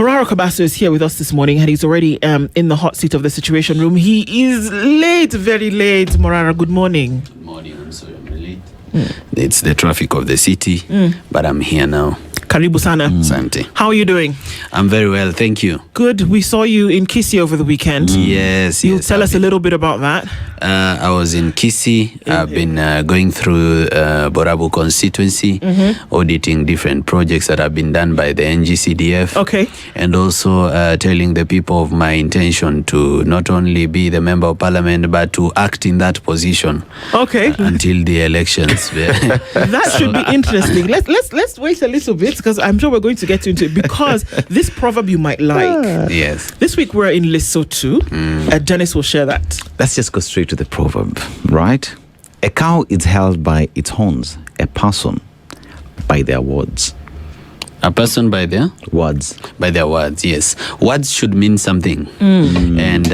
Morara Kebaso is here with us this morning, and he's already in the hot seat of the Situation Room. He is late, very late. Morara, good morning. Good morning. I'm sorry I'm late. It's the traffic of the city, but I'm here now. Karibu sana. Asante. How are you doing? I'm very well, thank you. Good. We saw you in Kisii over the weekend. Yes. You'll tell us a little bit about that. I was in Kisii. I've been going through Borabu constituency, auditing different projects that have been done by the NGCDF. Okay. And also telling the people of my intention to not only be the member of parliament, but to act in that position. Okay. Until the elections. That should be interesting. Let's wait a little bit, because I'm sure we're going to get into it, because this proverb you might like. Yes. This week we're in Lesotho. Janice will share that. Let's just go straight to the proverb, right? A cow is held by its horns, a person by their words. A person by their words. By their words, yes. Words should mean something. And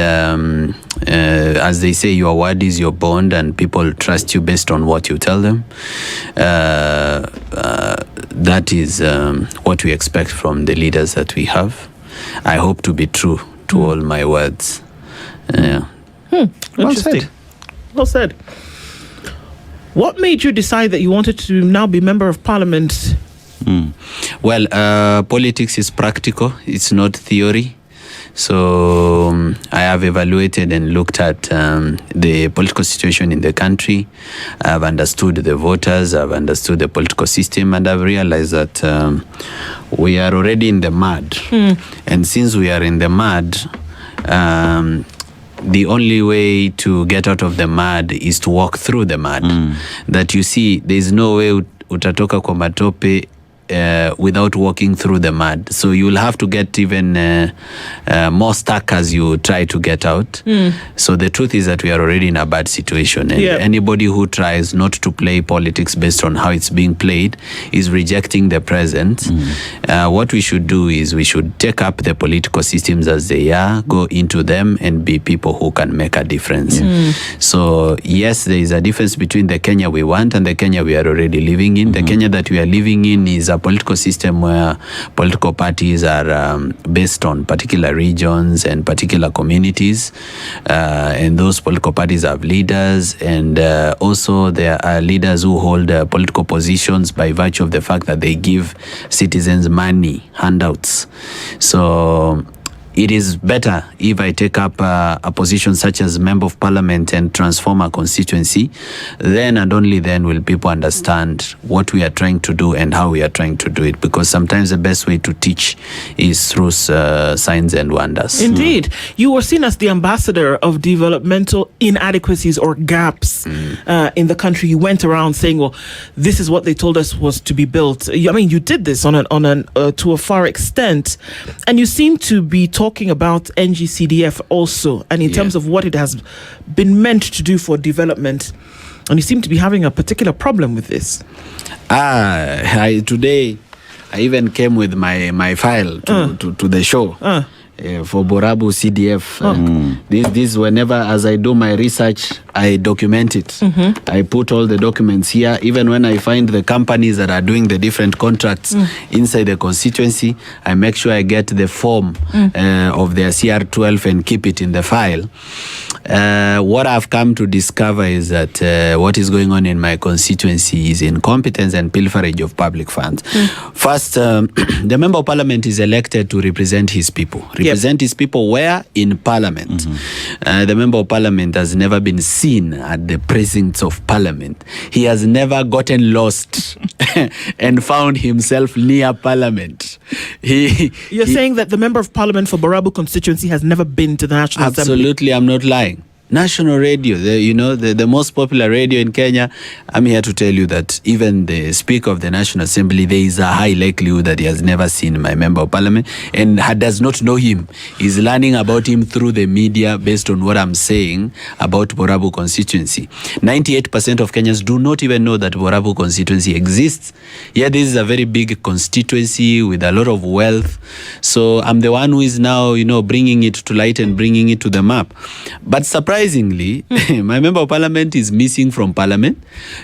as they say, your word is your bond, and people trust you based on what you tell them. That is what we expect from the leaders that we have. I hope to be true to all my words. Interesting. Well said. What made you decide that you wanted to now be member of parliament? Well, politics is practical. It's not theory. So I have evaluated and looked at the political situation in the country. I've understood the voters. I've understood the political system. And I've realized that we are already in the mud. And since we are in the mud, the only way to get out of the mud is to walk through the mud. That you see, there's no way utatoka kwa matope without walking through the mud. So you'll have to get even more stuck as you try to get out. So the truth is that we are already in a bad situation. And anybody who tries not to play politics based on how it's being played is rejecting the present. What we should do is we should take up the political systems as they are, go into them, and be people who can make a difference. So yes, there is a difference between the Kenya we want and the Kenya we are already living in. The Kenya that we are living in is a political system where political parties are based on particular regions and particular communities, and those political parties have leaders, and also there are leaders who hold political positions by virtue of the fact that they give citizens money, handouts. So it is better if I take up a position such as member of parliament and transform a constituency. Then and only then will people understand what we are trying to do and how we are trying to do it. Because sometimes the best way to teach is through signs and wonders. Indeed. You were seen as the ambassador of developmental inadequacies or gaps in the country. You went around saying, well, this is what they told us was to be built. I mean, you did this to a far extent. And you seem to be talking about NGCDF also, and in terms of what it has been meant to do for development, and you seem to be having a particular problem with this. Today I even came with my file to the show. For Borabu CDF. This whenever as I do my research, I document it. I put all the documents here. Even when I find the companies that are doing the different contracts inside the constituency, I make sure I get the form of their CR12 and keep it in the file. What I've come to discover is that what is going on in my constituency is incompetence and pilferage of public funds. First, the member of parliament is elected to represent his people. Represent his people where? In parliament. The member of parliament has never been seen at the precincts of parliament. He has never gotten lost and found himself near parliament. You're saying that the member of parliament for Borabu constituency has never been to the National Assembly? Absolutely, I'm not lying. National radio, the most popular radio in Kenya. I'm here to tell you that even the Speaker of the National Assembly, there is a high likelihood that he has never seen my member of parliament and does not know him. He's learning about him through the media based on what I'm saying about Borabu constituency. 98% of Kenyans do not even know that Borabu constituency exists. Yeah, this is a very big constituency with a lot of wealth. So I'm the one who is now, bringing it to light and bringing it to the map. But surprisingly, my member of parliament is missing from parliament,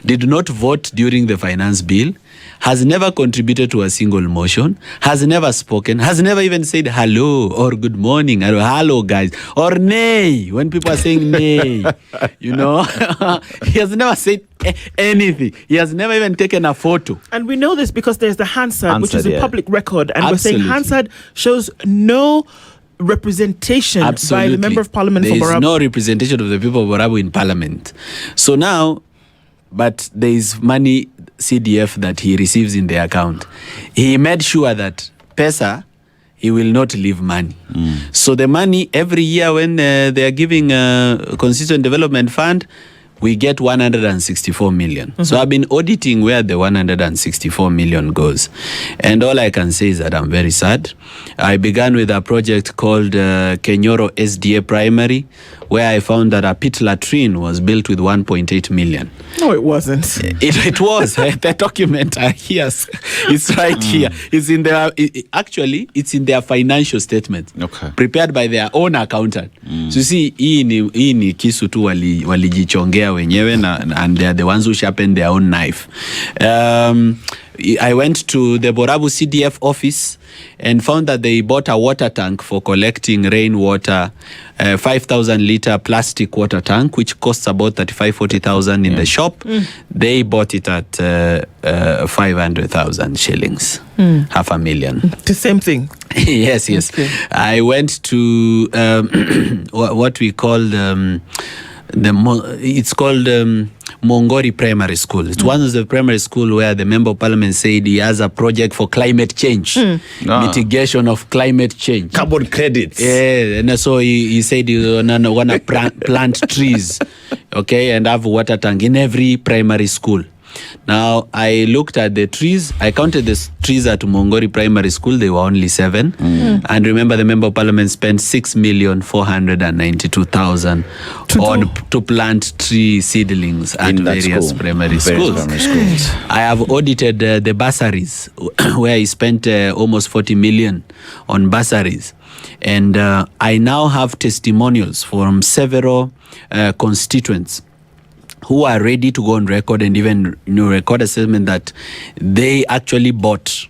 did not vote during the finance bill, has never contributed to a single motion, has never spoken, has never even said hello or good morning or hello guys or nay when people are saying nay. You know, he has never said anything. He has never even taken a photo. And we know this because there's the Hansard, which is a yeah. public record. And Absolutely. we're saying Hansard shows no representation by the Member of Parliament there for Borabu. is no representation of the people of Borabu in Parliament. So now, but there is money CDF that he receives in the account. He made sure that PESA, he will not leave money. So the money every year when they are giving a Constituent Development Fund, we get 164 million. So I've been auditing where the 164 million goes. And all I can say is that I'm very sad. I began with a project called Kenyoro SDA Primary, where I found that a pit latrine was built with 1.8 million. No, it wasn't. It was. The document here. It's right here. It's in their, actually, it's in their financial statement. Okay. Prepared by their own accountant. So you see, hii ni kisu tu walijichongea wenyewe and they are the ones who sharpen their own knife. I went to the Borabu CDF office and found that they bought a water tank for collecting rainwater, 5,000 liter plastic water tank, which costs about 35,000-40,000 in the shop. They bought it at 500,000 shillings, $500,000. The same thing. Yes. Okay. I went to what we call it's called Mongori Primary School. It's one of the primary school where the Member of Parliament said he has a project for climate change, mitigation of climate change. Carbon credits. Yeah, and so he said he wanna plant trees, okay, and have a water tank in every primary school. Now, I looked at the trees. I counted the trees at Mongori Primary School. They were only 7. And remember, the Member of Parliament spent 6,492,000 to plant tree seedlings at various primary schools. I have audited the bursaries, where I spent almost 40 million on bursaries. And I now have testimonials from several constituents who are ready to go on record and even record a statement that they actually bought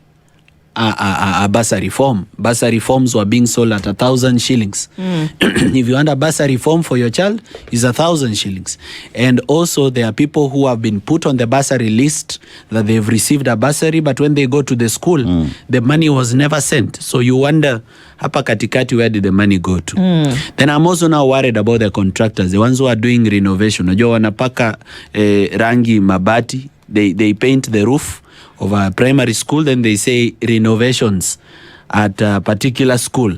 a bursary form. Bursary forms were being sold at 1,000 shillings. If you want a bursary form for your child, it's 1,000 shillings. And also there are people who have been put on the bursary list that they've received a bursary, but when they go to the school, the money was never sent. So you wonder, hapa katikati, where did the money go to? Then I'm also now worried about the contractors, the ones who are doing renovation. Unajua wanapaka rangi mabati, they paint the roof of a primary school, then they say renovations at a particular school.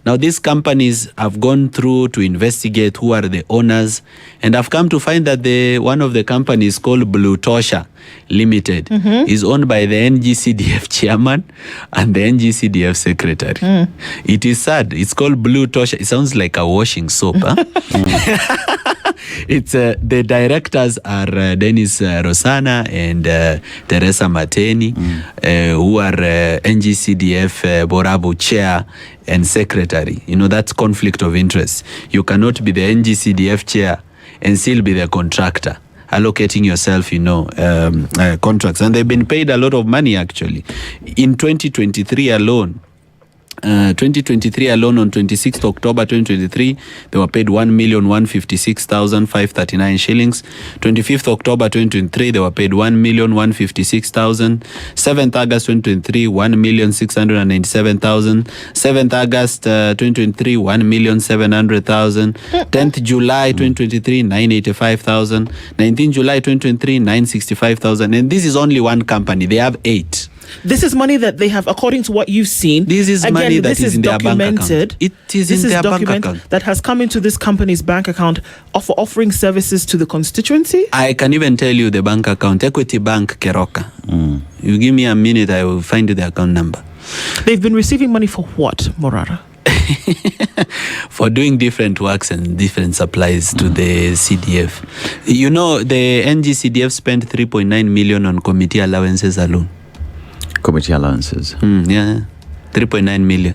Now, these companies have gone through to investigate who are the owners, and I've come to find that one of the companies called Blue Tosha Limited is owned by the NGCDF chairman and the NGCDF secretary. It is sad. It's called Blue Tosha. It sounds like a washing soap. Huh? It's the directors are Dennis Rosana and Teresa Mateni, who are NGCDF Borabu chair and secretary. You know, that's conflict of interest. You cannot be the NGCDF chair and still be the contractor, allocating yourself, contracts. And they've been paid a lot of money, actually. In 2023 alone, on 26th October 2023, they were paid 1,156,539 shillings. 25th October 2023, they were paid 1,156,000. 7th August 2023, 1,697,000. 7th August 2023, 1,700,000. 10th July 2023, 985,000. 19th July 2023, 965,000. And this is only one company. They have 8. This is money that they have, according to what you've seen. This is money that is in their bank account. It is in their bank account. That has come into this company's bank account for offering services to the constituency. I can even tell you the bank account. Equity Bank Keroka. You give me a minute, I will find you the account number. They've been receiving money for what, Morara? For doing different works and different supplies to the CDF. You know, the NGCDF spent 3.9 million on committee allowances alone. Committee allowances. Yeah. 3.9 million.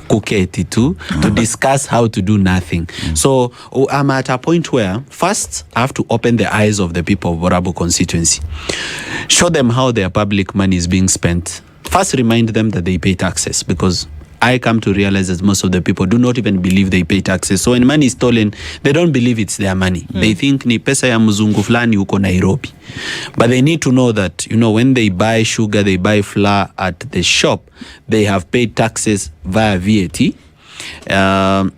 Kuketi to discuss how to do nothing. So I'm at a point where first I have to open the eyes of the people of Borabu constituency. Show them how their public money is being spent. First remind them that they pay taxes, because I come to realize that most of the people do not even believe they pay taxes. So when money is stolen, they don't believe it's their money. They think ni pesa ya mzungu fulani huko Nairobi. But they need to know that, when they buy sugar, they buy flour at the shop, they have paid taxes via VAT.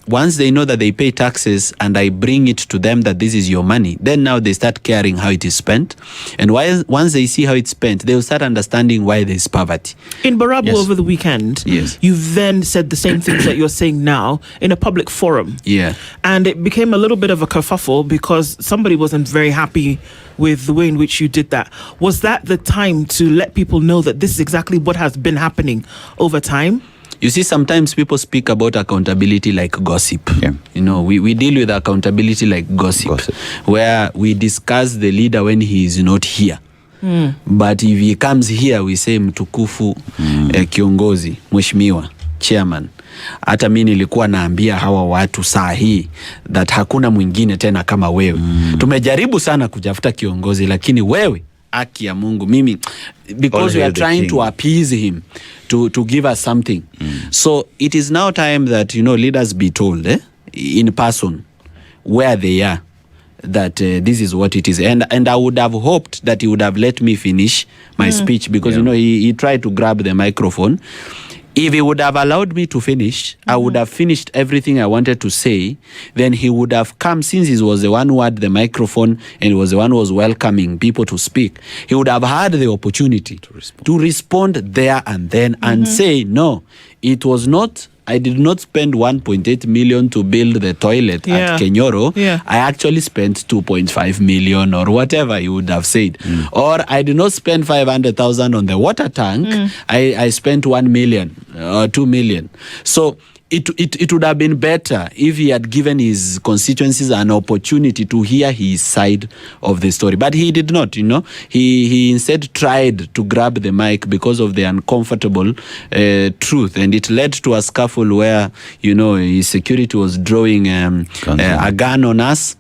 Once they know that they pay taxes and I bring it to them that this is your money, then now they start caring how it is spent. And once they see how it's spent, they'll start understanding why there's poverty. In Borabu over the weekend, you then said the same things that you're saying now in a public forum. Yeah. And it became a little bit of a kerfuffle because somebody wasn't very happy with the way in which you did that. Was that the time to let people know that this is exactly what has been happening over time? You see, sometimes people speak about accountability like gossip. Yeah. We deal with accountability like gossip, where we discuss the leader when he is not here. But if he comes here, we say mtukufu, kiongozi, mheshimiwa, chairman. Hata mimi nilikuwa naambia hawa watu saa hii that hakuna mwingine tena kama wewe. Tumejaribu sana kujafuta kiongozi, lakini wewe, haki ya Mungu, mimi, because we are trying to appease him to give us something. So it is now time that leaders be told in person where they are, that this is what it is. And I would have hoped that he would have let me finish my speech, because he tried to grab the microphone. If he would have allowed me to finish, I would have finished everything I wanted to say. Then he would have come, since he was the one who had the microphone and he was the one who was welcoming people to speak. He would have had the opportunity to respond there and then and say, no, it was not. I did not spend 1.8 million to build the toilet at Kenyoro. I actually spent 2.5 million or whatever you would have said. Or I did not spend 500,000 on the water tank. I spent 1 million or 2 million. So it would have been better if he had given his constituencies an opportunity to hear his side of the story. But he did not, He instead tried to grab the mic because of the uncomfortable truth. And it led to a scuffle where, his security was drawing a gun on us.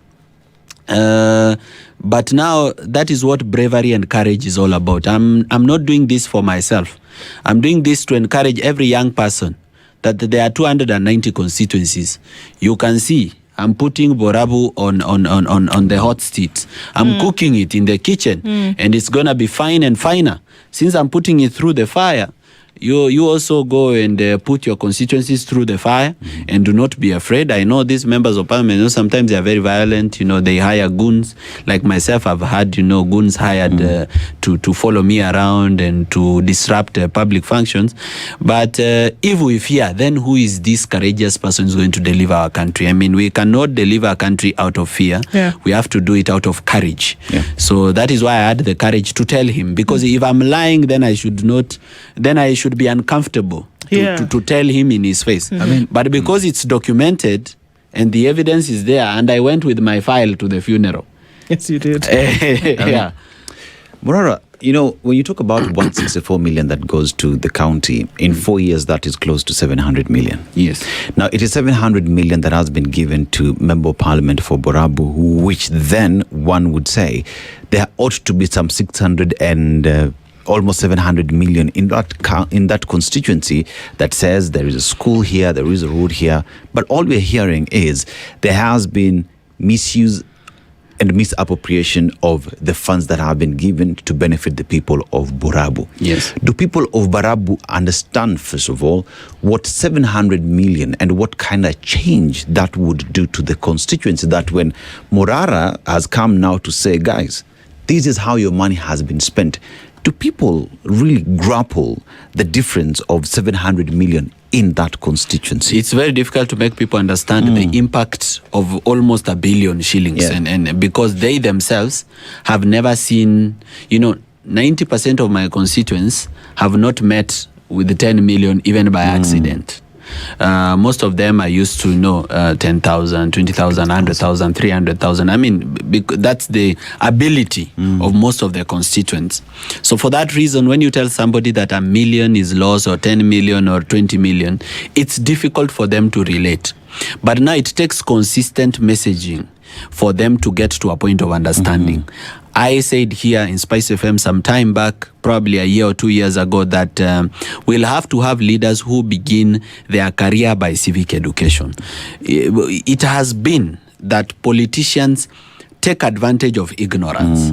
But now that is what bravery and courage is all about. I'm not doing this for myself. I'm doing this to encourage every young person that there are 290 constituencies. You can see I'm putting Borabu on the hot seat. I'm cooking it in the kitchen, and it's gonna be fine and finer. Since I'm putting it through the fire, you also go and put your constituencies through the fire, and do not be afraid. I know these members of parliament, sometimes they are very violent. They hire goons. Like myself, I've had goons hired to follow me around and to disrupt public functions. But if we fear, then who is this courageous person who's going to deliver our country? I mean, we cannot deliver a country out of fear. We have to do it out of courage. So that is why I had the courage to tell him, because if I'm lying, then I should not. Then I should be uncomfortable to tell him in his face. But because it's documented and the evidence is there, and I went with my file to the funeral. Yes, you did. Morara, when you talk about 164 million that goes to the county, in 4 years that is close to 700 million. Yes. Now, it is 700 million that has been given to Member of Parliament for Borabu, which then one would say there ought to be some 600 and almost 700 million in that constituency that says there is a school here, there is a road here. But all we're hearing is there has been misuse and misappropriation of the funds that have been given to benefit the people of Borabu. Yes. Do people of Borabu understand, first of all, what 700 million and what kind of change that would do to the constituency, that when Morara has come now to say, guys, this is how your money has been spent, do people really grapple the difference of 700 million in that constituency? It's very difficult to make people understand the impact of almost 1 billion shillings. And because they themselves have never seen, 90% of my constituents have not met with the 10 million even by accident. Most of them are used to 10,000, 20,000, 100,000, 300,000. I mean, that's the ability of most of their constituents. So for that reason, when you tell somebody that $1 million is lost, or 10 million or 20 million, it's difficult for them to relate. But now it takes consistent messaging for them to get to a point of understanding. I said here in SpiceFM some time back, probably a year or 2 years ago, that we'll have to have leaders who begin their career by civic education. It has been that politicians take advantage of ignorance.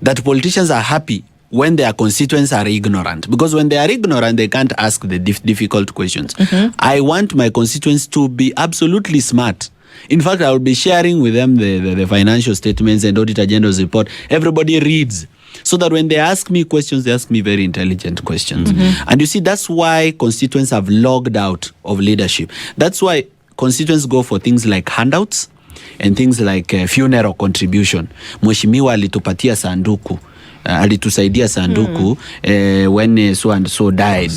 That politicians are happy when their constituents are ignorant, because when they are ignorant, they can't ask the difficult questions. I want my constituents to be absolutely smart. In fact, I will be sharing with them the financial statements and Auditor General's report. Everybody reads, so that when they ask me questions, they ask me very intelligent questions. And you see, that's why constituents have logged out of leadership. That's why constituents go for things like handouts and things like funeral contribution. Mheshimiwa alitupatia sanduku. Alitusaidia sanduku when so and so died.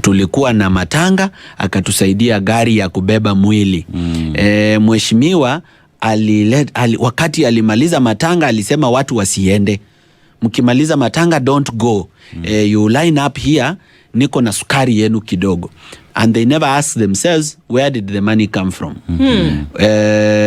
Tulikuwa na matanga, akatusaidia gari ya kubeba mwili. Mheshimiwa wakati alimaliza matanga alisema watu wasiende. Mkimaliza matanga, don't go. You line up here, niko na sukari yenu kidogo. And they never ask themselves, where did the money come from?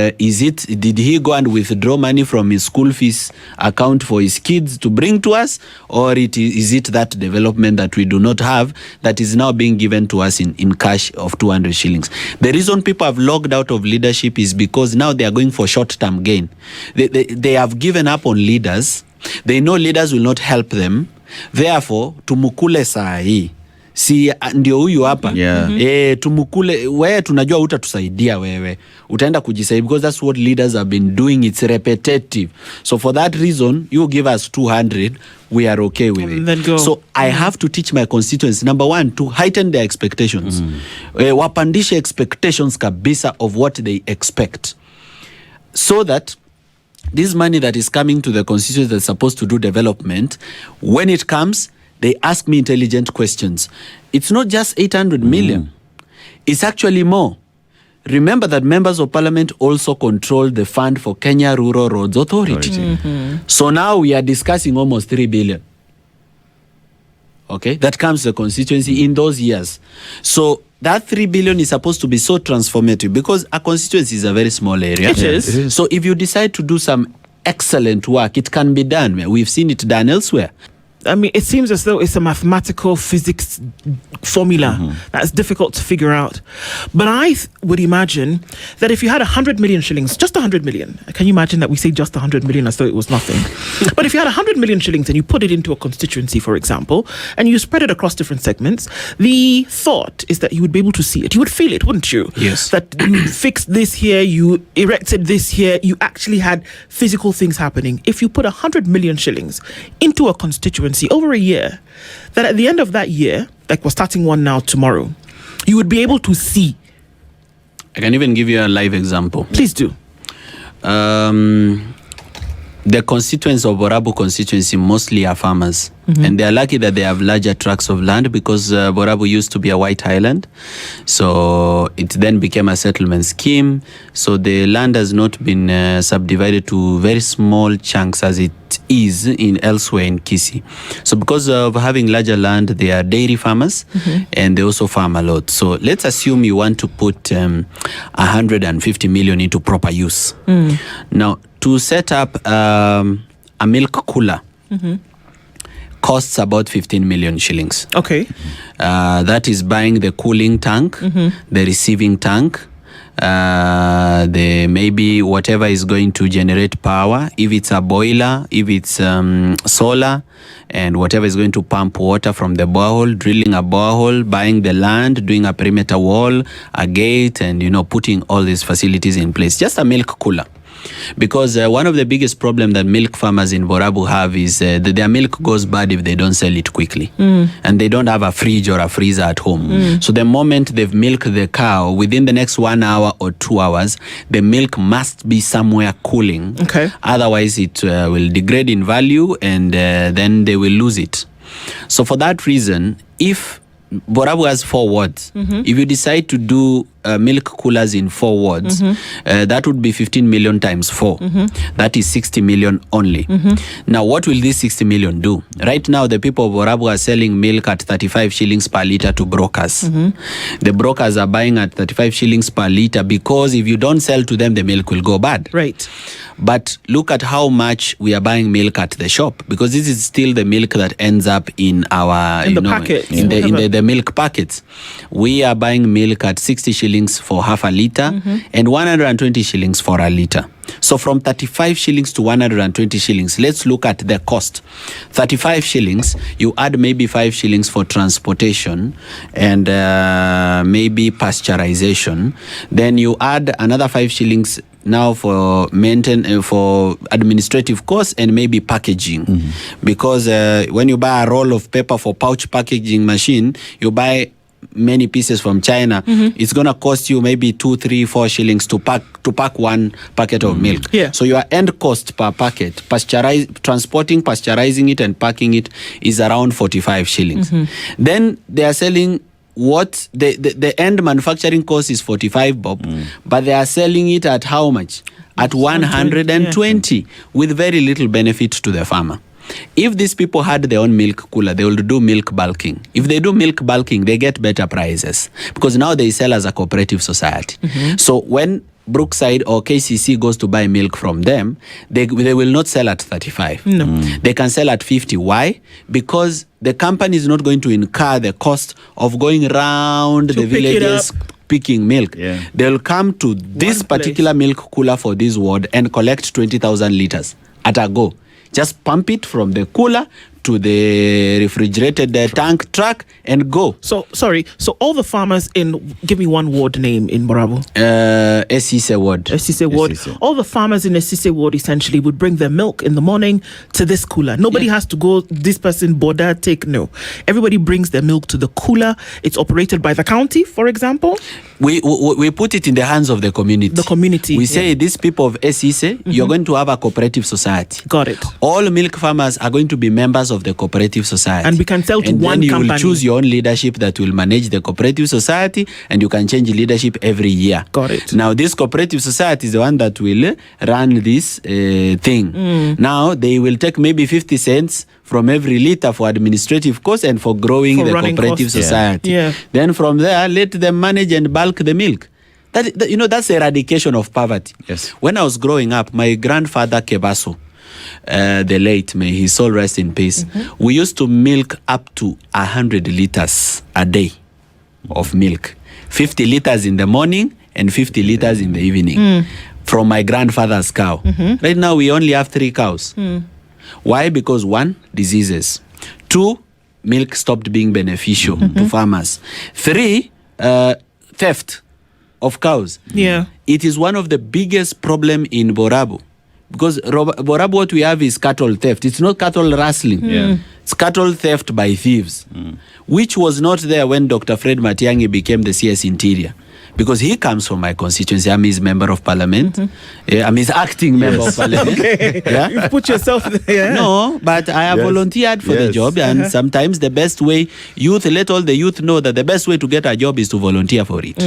Did he go and withdraw money from his school fees account for his kids to bring to us? Or is it that development that we do not have that is now being given to us in cash of 200 shillings? The reason people have logged out of leadership is because now they are going for short-term gain. They have given up on leaders. They know leaders will not help them. Therefore, tumukule saa hii. Si ndio huyu hapa. Tumukule wewe, tunajua utatusaidia wewe. Utaenda kujisaidia, because that's what leaders have been doing. It's repetitive. So for that reason, you give us 200, we are okay with it. Then go. So I have to teach my constituents, number one, to heighten their expectations. Wapandishe expectations kabisa of what they expect. So that this money that is coming to the constituents that's supposed to do development, when it comes, they ask me intelligent questions. It's not just 800 million. It's actually more. Remember that members of parliament also control the fund for Kenya Rural Roads Authority. So now we are discussing almost 3 billion. Okay, that comes to the constituency in those years. So that 3 billion is supposed to be so transformative, because a constituency is a very small area. It is. So if you decide to do some excellent work, it can be done. We've seen it done elsewhere. I mean, it seems as though it's a mathematical physics formula that's difficult to figure out. But I would imagine that if you had 100 million shillings, just 100 million, can you imagine that we say just 100 million as though it was nothing? But if you had 100 million shillings and you put it into a constituency, for example, and you spread it across different segments, the thought is that you would be able to see it. You would feel it, wouldn't you? Yes. That you fixed this here, you erected this here, you actually had physical things happening. If you put 100 million shillings into a constituency over a year, that at the end of that year, like we're starting one now tomorrow, you would be able to see. I can even give you a live example. Please do. The constituents of Borabu constituency mostly are farmers. And they are lucky that they have larger tracts of land, because Borabu used to be a white island. So it then became a settlement scheme. So the land has not been subdivided to very small chunks as it is in elsewhere in Kisii. So because of having larger land, they are dairy farmers and they also farm a lot. So let's assume you want to put 150 million into proper use. Now, to set up a milk cooler costs about 15 million shillings. Okay. That is buying the cooling tank, the receiving tank, the maybe whatever is going to generate power, if it's a boiler, if it's solar, and whatever is going to pump water from the borehole, drilling a borehole, buying the land, doing a perimeter wall, a gate, and putting all these facilities in place. Just a milk cooler. Because one of the biggest problems that milk farmers in Borabu have is that their milk goes bad if they don't sell it quickly. And they don't have a fridge or a freezer at home. So the moment they've milked the cow, within the next 1 hour or 2 hours, the milk must be somewhere cooling. Okay. Otherwise, it will degrade in value, and then they will lose it. So for that reason, if Borabu has 4 wards, if you decide to do milk coolers in 4 wards, that would be 15 million times 4. That is 60 million only. Now, what will this 60 million do? Right now, the people of Borabu are selling milk at 35 shillings per litre to brokers. The brokers are buying at 35 shillings per litre because if you don't sell to them, the milk will go bad. Right. But look at how much we are buying milk at the shop, because this is still the milk that ends up in our packets, in the milk packets. We are buying milk at 60 shillings for half a litre and 120 shillings for a litre. So from 35 shillings to 120 shillings, let's look at the cost. 35 shillings, you add maybe 5 shillings for transportation and maybe pasteurization. Then you add another 5 shillings now for for administrative costs and maybe packaging. Because when you buy a roll of paper for pouch packaging machine, you buy many pieces from China, it's gonna cost you maybe 2, 3, 4 shillings to pack one packet of milk. So your end cost per packet, transporting, pasteurizing it and packing it is around 45 shillings. Then they are selling what the end manufacturing cost is 45 bob, but they are selling it at how much? At 120 with very little benefit to the farmer. If these people had their own milk cooler, they would do milk bulking. If they do milk bulking, they get better prices because now they sell as a cooperative society. So when Brookside or KCC goes to buy milk from them, they will not sell at 35. No. They can sell at 50. Why? Because the company is not going to incur the cost of going around the villages picking milk. They'll come to this particular milk cooler for this ward and collect 20,000 liters at a go. Just pump it from the cooler to the refrigerated tank truck and go. So, sorry. So all the farmers in, give me one ward name in Borabu. Esise ward. Esise ward. All the farmers in Esise ward essentially would bring their milk in the morning to this cooler. Nobody has to go, this person border take, no. Everybody brings their milk to the cooler. It's operated by the county, for example. We put it in the hands of the community. The community. We say, these people of Esise, you're going to have a cooperative society. Got it. All milk farmers are going to be members of the cooperative society. And we can sell to and one then company. You will choose your own leadership that will manage the cooperative society, and you can change leadership every year. Got it. Now, this cooperative society is the one that will run this thing. Now, they will take maybe 50 cents from every liter for administrative costs and for growing the cooperative society. Then from there, let them manage and bulk the milk. That's eradication of poverty. Yes. When I was growing up, my grandfather Kebaso, the late, may his soul rest in peace, we used to milk up to 100 liters a day of milk. 50 liters in the morning and 50 liters in the evening from my grandfather's cow. Right now, we only have 3 cows. Why? Because 1, diseases. 2, milk stopped being beneficial to farmers. 3, theft of cows. It is one of the biggest problem in Borabu. Because Borabu, what we have is cattle theft. It's not cattle rustling. It's cattle theft by thieves, which was not there when Dr. Fred Matiang'i became the CS Interior. Because he comes from my constituency. I'm his member of parliament. I'm his acting member of parliament. You put yourself there. No, but I have volunteered for the job. And sometimes the best way, let all the youth know that the best way to get a job is to volunteer for it.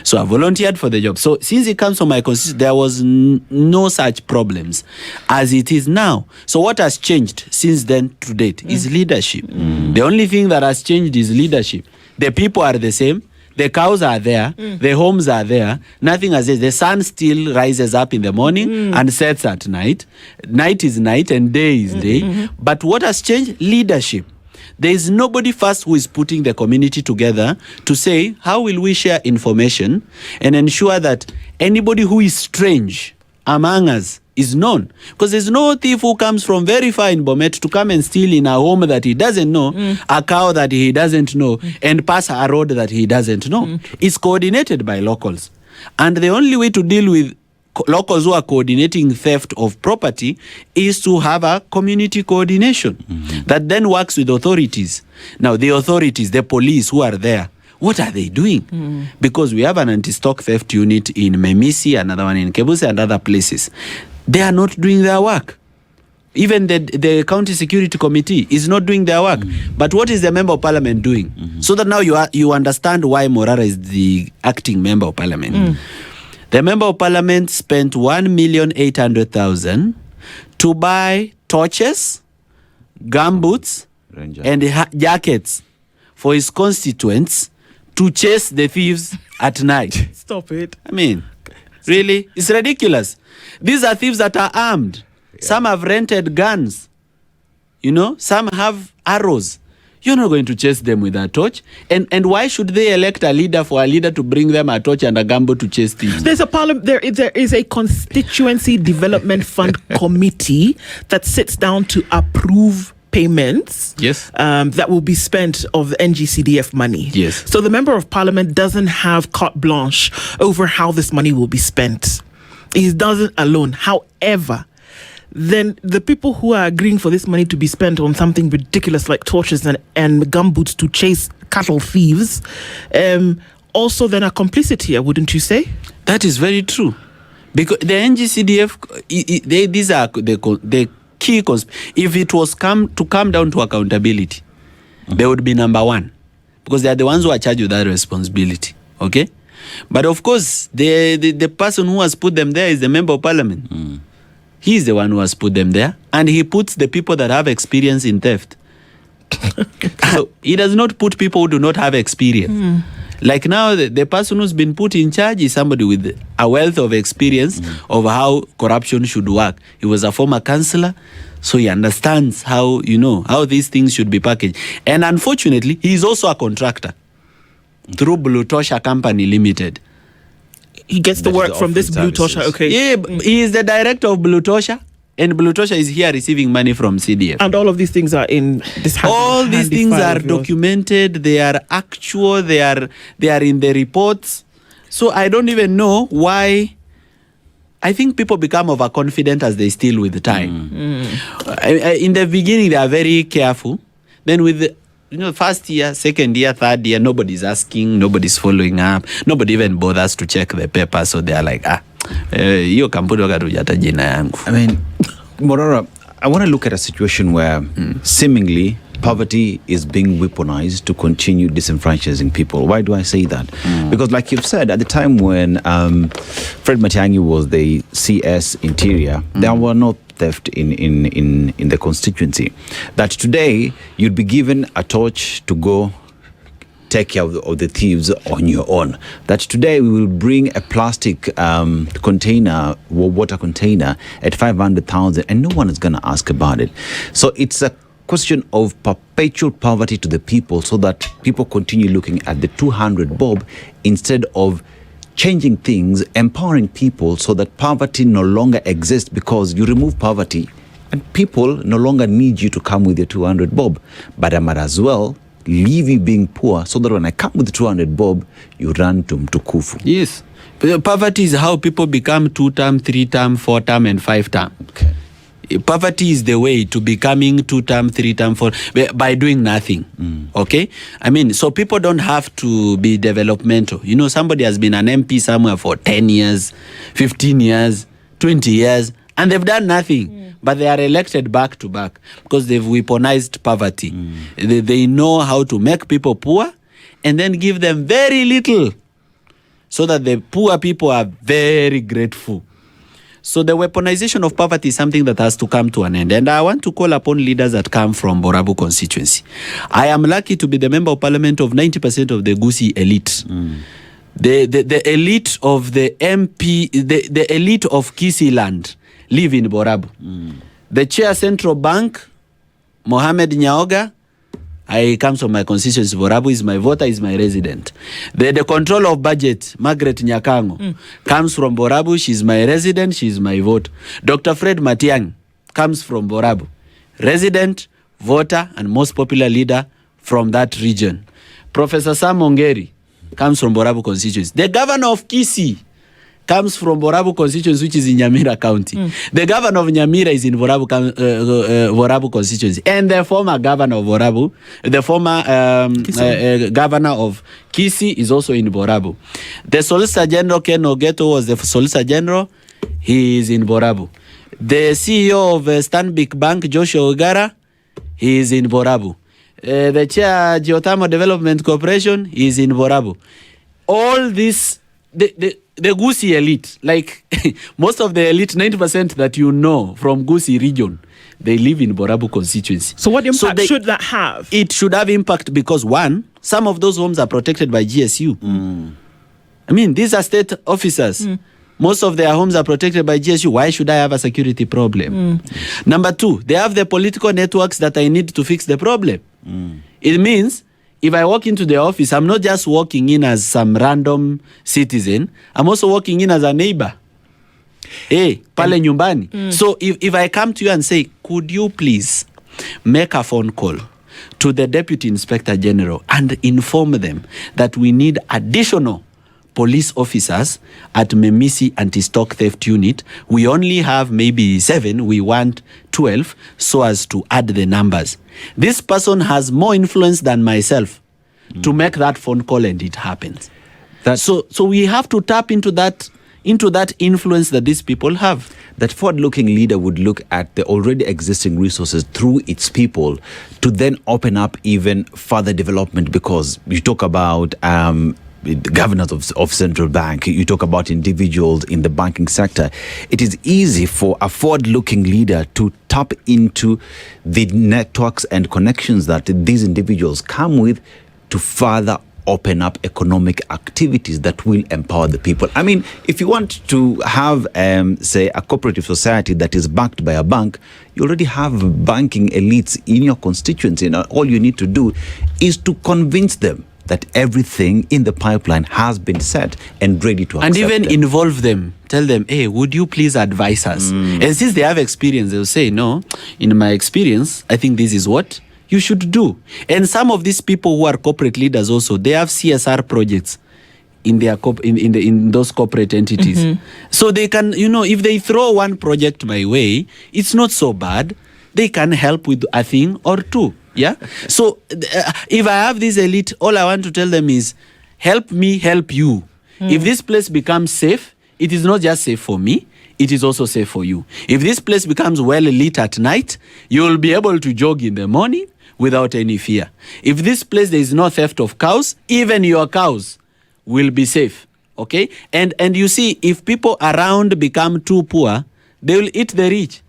So I volunteered for the job. So since he comes from my constituency, there was no such problems as it is now. So what has changed since then to date is leadership. The only thing that has changed is leadership. The people are the same. The cows are there, the homes are there, nothing has changed. The sun still rises up in the morning and sets at night. Night is night and day is day. But what has changed? Leadership. There is nobody first who is putting the community together to say, how will we share information and ensure that anybody who is strange among us is known? Because there's no thief who comes from very far in Bomet to come and steal in a home that he doesn't know, a cow that he doesn't know, and pass a road that he doesn't know. It's coordinated by locals. And the only way to deal with locals who are coordinating theft of property is to have a community coordination that then works with authorities. Now, the authorities, the police who are there, what are they doing? Because we have an anti-stock theft unit in Memisi, another one in Kebuse and other places. They are not doing their work. Even the county security committee is not doing their work. But what is the member of parliament doing? So that now you understand why Morara is the acting member of parliament. The member of parliament spent 1,800,000 to buy torches, gumboots, and jackets for his constituents to chase the thieves at night. Stop it. I mean, really? It's ridiculous. These are thieves that are armed. Some have rented guns. Some have arrows. You're not going to chase them with a torch. And why should they elect a leader for a leader to bring them a torch and a gumbo to chase thieves? There's a there is a constituency development fund committee that sits down to approve payments that will be spent of the NGCDF money. Yes. So the member of parliament doesn't have carte blanche over how this money will be spent. He doesn't alone. However, then the people who are agreeing for this money to be spent on something ridiculous like torches and gumboots to chase cattle thieves also then are complicit here, wouldn't you say? That is very true. Because the NGCDF, these are the key. If it was come down to accountability, they would be number one. Because they are the ones who are charged with that responsibility. Okay? But of course, the person who has put them there is the member of parliament. He is the one who has put them there, and he puts the people that have experience in theft. So he does not put people who do not have experience. Like now, the person who's been put in charge is somebody with a wealth of experience of how corruption should work. He was a former councillor, so he understands how these things should be packaged. And unfortunately, he is also a contractor through Blue Tosha Company Limited. He gets the work from this Blue Tosha, okay. Yeah, he is the director of Blue Tosha, and Blue Tosha is here receiving money from CDF. And all of these things are in this all these things are documented, they are actual, they are in the reports. So I don't even know why. I think people become overconfident as they steal with the time. In the beginning, they are very careful. Then with the first year, second year, third year, nobody's asking, nobody's following up, nobody even bothers to check the paper. So they are like, hiyo kampuni wakatujata jina yangu. I mean, Morara, I want to look at a situation where seemingly poverty is being weaponized to continue disenfranchising people. Why do I say that? Because like you've said, at the time when Fred Matiang'i was the CS Interior, there were no theft in the constituency. That today you'd be given a torch to go take care of the thieves on your own. That today we will bring a plastic container, water container at 500,000 and no one is going to ask about it. So it's a question of perpetual poverty to the people so that people continue looking at the 200 bob instead of changing things, empowering people so that poverty no longer exists, because you remove poverty and people no longer need you to come with your 200 bob. But I might as well leave you being poor so that when I come with the 200 bob, you run to Mtukufu. Yes. Poverty is how people become 2-term, 3-term, 4-term, and 5-term. Okay. Poverty is the way to becoming 2-term, 3-term, 4 by doing nothing. Okay? I mean, so people don't have to be developmental. Somebody has been an MP somewhere for 10 years, 15 years, 20 years, and they've done nothing. But they are elected back to back because they've weaponized poverty. They know how to make people poor and then give them very little so that the poor people are very grateful. So the weaponization of poverty is something that has to come to an end. And I want to call upon leaders that come from Borabu constituency. I am lucky to be the member of parliament of 90% of the Gusii elite. The elite of the MP, the elite of Kisii land live in Borabu. The chair central bank, Mohamed Nyaoga, I comes from my constituency. Borabu is my voter, is my resident. The control of budget, Margaret Nyakango, comes from Borabu. She's my resident, she's my vote. Dr. Fred Matiang'i comes from Borabu. Resident, voter, and most popular leader from that region. Professor Sam Ongeri comes from Borabu constituency. The governor of Kisii comes from Borabu constituency, which is in Nyamira County. The governor of Nyamira is in Borabu constituency. And the former governor of Borabu, the former governor of Kisii is also in Borabu. The Solicitor General, Ken Ogeto, was the Solicitor General. He is in Borabu. The CEO of Stanbic Bank, Joshua Ogara, he is in Borabu. The chair Geothermal Development Corporation, he is in Borabu. All this, the Gusii elite, like most of the elite, 90% that you know from Gusii region, they live in Borabu constituency. So what impact should that have? It should have impact because, one, some of those homes are protected by GSU. I mean, these are state officers. Most of their homes are protected by GSU. Why should I have a security problem? Number two, they have the political networks that I need to fix the problem. It means if I walk into the office, I'm not just walking in as some random citizen. I'm also walking in as a neighbor. Hey, pale nyumbani. So if I come to you and say, could you please make a phone call to the Deputy Inspector General and inform them that we need additional police officers at Memisi Anti-Stock Theft Unit. We only have maybe 7. We want 12 so as to add the numbers. This person has more influence than myself to make that phone call, and it happens. So we have to tap into that influence that these people have. That forward-looking leader would look at the already existing resources through its people to then open up even further development, because you talk about the governors of central bank, you talk about individuals in the banking sector. It is easy for a forward-looking leader to tap into the networks and connections that these individuals come with to further open up economic activities that will empower the people. I mean, if you want to have, say, a cooperative society that is backed by a bank, you already have banking elites in your constituency, and all you need to do is to convince them that everything in the pipeline has been set and ready to accept. And even them. involve them. Tell them, hey, would you please advise us? And since they have experience, they'll say, no, in my experience, I think this is what you should do. And some of these people who are corporate leaders also, they have CSR projects in their in those corporate entities. So they can, if they throw one project my way, it's not so bad. They can help with a thing or two. Yeah. So if I have this elite, all I want to tell them is, help me help you. If this place becomes safe, it is not just safe for me, it is also safe for you. If this place becomes well lit at night, you will be able to jog in the morning without any fear. If this place there is no theft of cows, even your cows will be safe. Okay? And you see, if people around become too poor, they will eat the rich.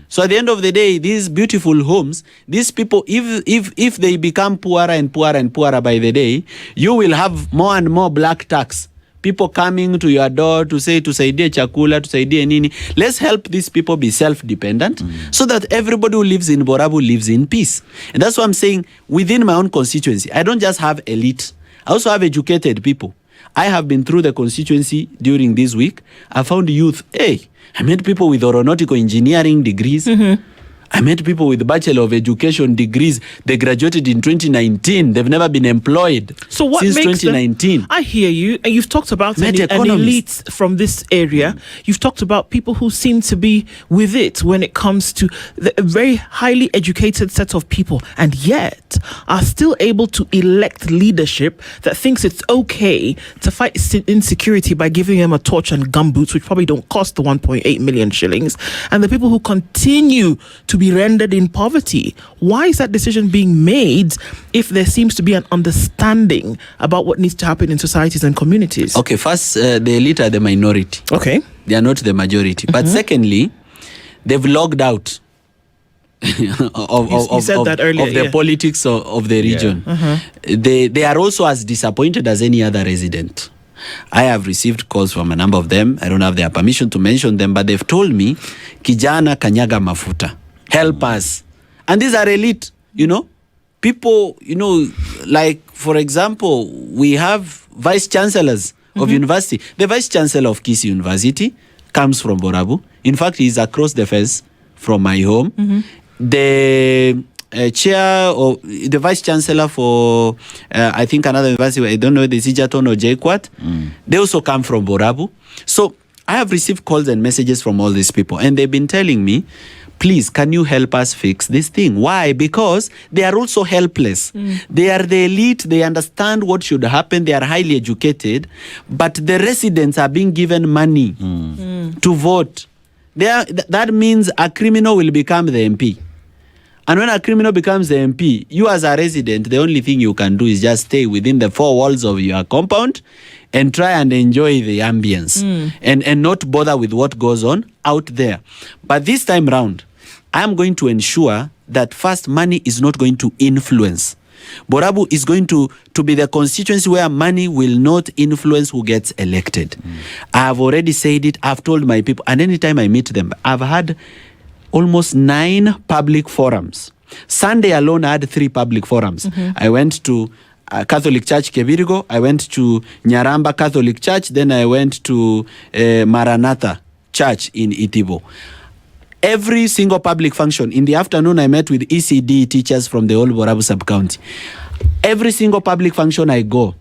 So at the end of the day, these beautiful homes, these people, if they become poorer and poorer and poorer by the day, you will have more and more black tax. People coming to your door to say, tusaidie chakula, tusaidie nini. Let's help these people be self-dependent so that everybody who lives in Borabu lives in peace. And that's what I'm saying. Within my own constituency, I don't just have elite. I also have educated people. I have been through the constituency during this week. I found youth. Hey, I met people with aeronautical engineering degrees. I met people with Bachelor of Education degrees. They graduated in 2019. They've never been employed So what since makes 2019. I hear you, and you've talked about an elite from this area. You've talked about people who seem to be with it when it comes to a very highly educated set of people, and yet are still able to elect leadership that thinks it's okay to fight insecurity by giving them a torch and gumboots, which probably don't cost the 1.8 million shillings, and the people who continue to be rendered in poverty. Why is that decision being made if there seems to be an understanding about what needs to happen in societies and communities? Okay, first, the elite are the minority. Okay. They are not the majority. But secondly, they've logged out of the politics of the region. They are also as disappointed as any other resident. I have received calls from a number of them. I don't have their permission to mention them, but they've told me, Kijana kanyaga mafuta, help us. And these are elite, people, like, for example, we have vice chancellors of university. The vice chancellor of Kisii University comes from Borabu. In fact, he's across the fence from my home. The chair or the vice chancellor for I think another university, I don't know, the Sijaton or JKUAT, they also come from Borabu. So I have received calls and messages from all these people, and they've been telling me, please, can you help us fix this thing? Why? Because they are also helpless. They are the elite. They understand what should happen. They are highly educated, but the residents are being given money to vote. that means a criminal will become the MP. And when a criminal becomes the MP, you as a resident, the only thing you can do is just stay within the four walls of your compound and try and enjoy the ambience and not bother with what goes on out there. But this time round, I'm going to ensure that first, money is not going to influence. Borabu is going to be the constituency where money will not influence who gets elected. I have already said it. I've told my people, and anytime I meet them, I've had almost 9 public forums. Sunday alone, I had 3 public forums. I went to Catholic Church Kebirigo, I went to Nyaramba Catholic Church, then I went to Maranatha Church in Itibo. Every single public function. In the afternoon, I met with ECD teachers from the whole Borabu sub-county. Every single public function I go,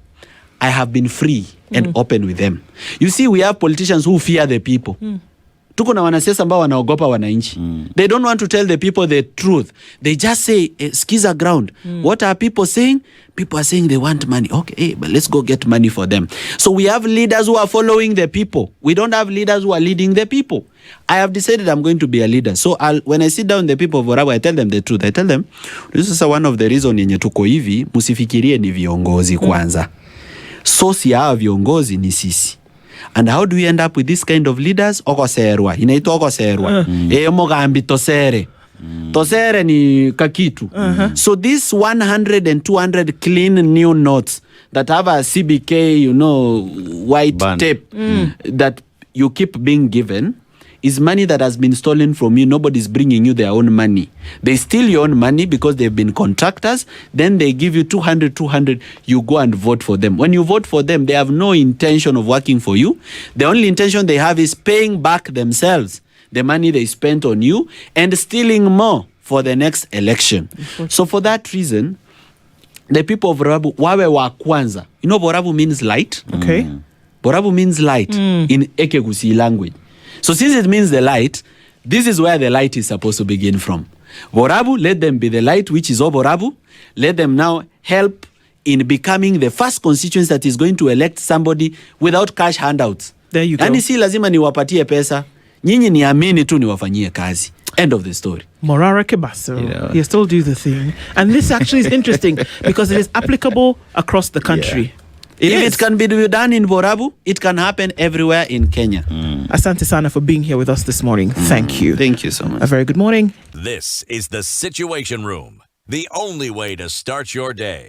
I have been free and open with them. You see, we have politicians who fear the people. Tuko na wanasiasa ambao wanaogopa wananchi. They don't want to tell the people the truth. They just say, skiza ground. What are people saying? People are saying they want money. Okay, but let's go get money for them. So we have leaders who are following the people. We don't have leaders who are leading the people. I have decided I'm going to be a leader. So when I sit down the people of Borabu, I tell them the truth. I tell them, this is one of the reasons yenye tuko hivi, musifikirie ni viongozi kwanza. Sosi ya viongozi ni sisi. And how do we end up with this kind of leaders? Okoserwa. Inaitwa okoserwa. Mogambi tosere. Tosere ni kakitu. So this 100 and 200 clean new notes that have a CBK, white tape that you keep being given is money that has been stolen from you. Nobody's bringing you their own money. They steal your own money because they've been contractors. Then they give you 200. You go and vote for them. When you vote for them, they have no intention of working for you. The only intention they have is paying back themselves the money they spent on you and stealing more for the next election. So for that reason, the people of Borabu, wawe wa kwanza. Borabu means light. Okay. Borabu means light in Ekegusi language. So since it means the light, this is where the light is supposed to begin from. Borabu, let them be the light, which is Borabu. Let them now help in becoming the first constituency that is going to elect somebody without cash handouts. There you go. Yani si lazima niwapatie pesa. Nyinyi niamini tu niwafanyie kazi. End of the story. Morara Kebaso, you still do the thing. And this actually is interesting because it is applicable across the country. If it can be done in Borabu, it can happen everywhere in Kenya. Asante sana for being here with us this morning. Thank you. Thank you so much. A very good morning. This is the Situation Room, the only way to start your day.